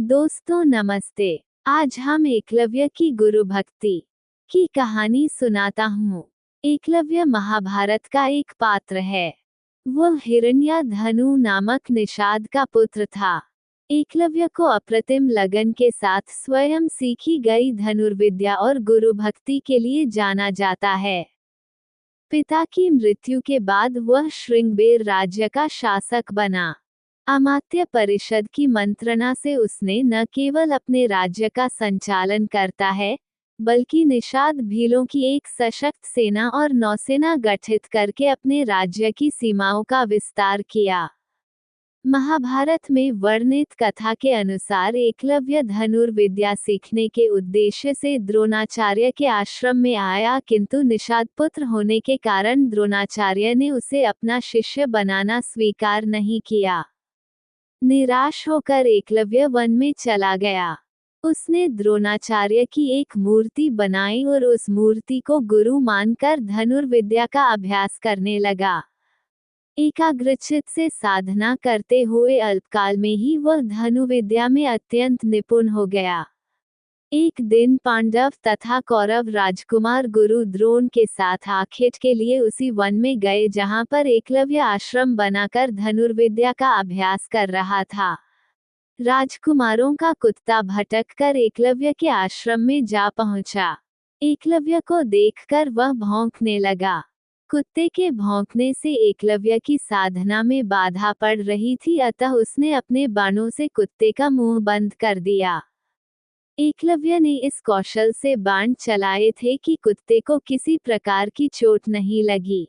दोस्तों नमस्ते। आज हम एकलव्य की गुरु भक्ति की कहानी सुनाता हूँ। एकलव्य महाभारत का एक पात्र है। वह हिरण्याधनु नामक निषाद का पुत्र था। एकलव्य को अप्रतिम लगन के साथ स्वयं सीखी गई धनुर्विद्या और गुरु भक्ति के लिए जाना जाता है। पिता की मृत्यु के बाद वह श्रृंगबेर राज्य का शासक बना। अमात्य परिषद की मंत्रणा से उसने न केवल अपने राज्य का संचालन करता है, बल्कि निषाद भीलों की एक सशक्त सेना और नौसेना गठित करके अपने राज्य की सीमाओं का विस्तार किया। महाभारत में वर्णित कथा के अनुसार एकलव्य धनुर्विद्या सीखने के उद्देश्य से द्रोणाचार्य के आश्रम में आया, किंतु निषाद पुत्र होने के कारण द्रोणाचार्य ने उसे अपना शिष्य बनाना स्वीकार नहीं किया। निराश होकर एकलव्य वन में चला गया। उसने द्रोणाचार्य की एक मूर्ति बनाई और उस मूर्ति को गुरु मानकर धनुर्विद्या का अभ्यास करने लगा। एकाग्रचित्त से साधना करते हुए अल्पकाल में ही वह धनुर्विद्या में अत्यंत निपुण हो गया। एक दिन पांडव तथा कौरव राजकुमार गुरु द्रोण के साथ आखेट के लिए उसी वन में गए जहां पर एकलव्य आश्रम बनाकर धनुर्विद्या का अभ्यास कर रहा था। राजकुमारों का कुत्ता भटक कर एकलव्य के आश्रम में जा पहुंचा। एकलव्य को देखकर वह भौंकने लगा। कुत्ते के भौंकने से एकलव्य की साधना में बाधा पड़ रही थी, अतः उसने अपने बाणों से कुत्ते का मुंह बंद कर दिया। एकलव्य ने इस कौशल से बाण चलाए थे कि कुत्ते को किसी प्रकार की चोट नहीं लगी।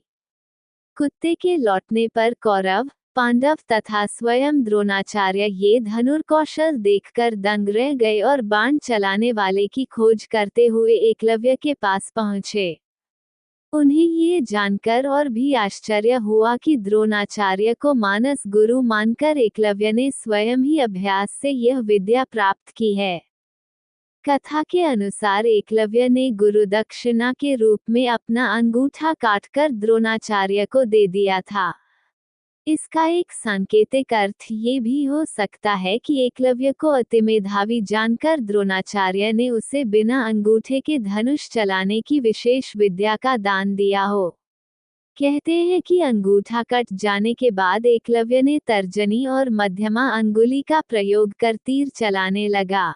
कुत्ते के लौटने पर कौरव, पांडव तथा स्वयं द्रोणाचार्य ये धनुर कौशल देखकर दंग रह गए और बाण चलाने वाले की खोज करते हुए एकलव्य के पास पहुंचे। उन्हें ये जानकर और भी आश्चर्य हुआ कि द्रोणाचार्य को मानस गुरु मानकर एकलव्य ने स्वयं ही अभ्यास से यह विद्या प्राप्त की है। कथा के अनुसार एकलव्य ने गुरु दक्षिणा के रूप में अपना अंगूठा काटकर द्रोणाचार्य को दे दिया था। इसका एक सांकेतिक अर्थ ये भी हो सकता है कि एकलव्य को अति मेधावी जानकर द्रोणाचार्य ने उसे बिना अंगूठे के धनुष चलाने की विशेष विद्या का दान दिया हो। कहते हैं कि अंगूठा कट जाने के बाद एकलव्य ने तर्जनी और मध्यमा अंगुली का प्रयोग कर तीर चलाने लगा।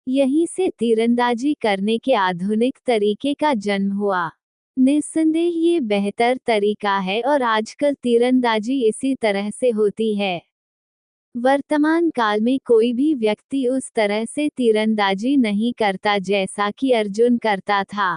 यहीं से तीरंदाजी करने के आधुनिक तरीके का जन्म हुआ। निस्संदेह ये बेहतर तरीका है और आजकल तीरंदाजी इसी तरह से होती है। वर्तमान काल में कोई भी व्यक्ति उस तरह से तीरंदाजी नहीं करता जैसा कि अर्जुन करता था।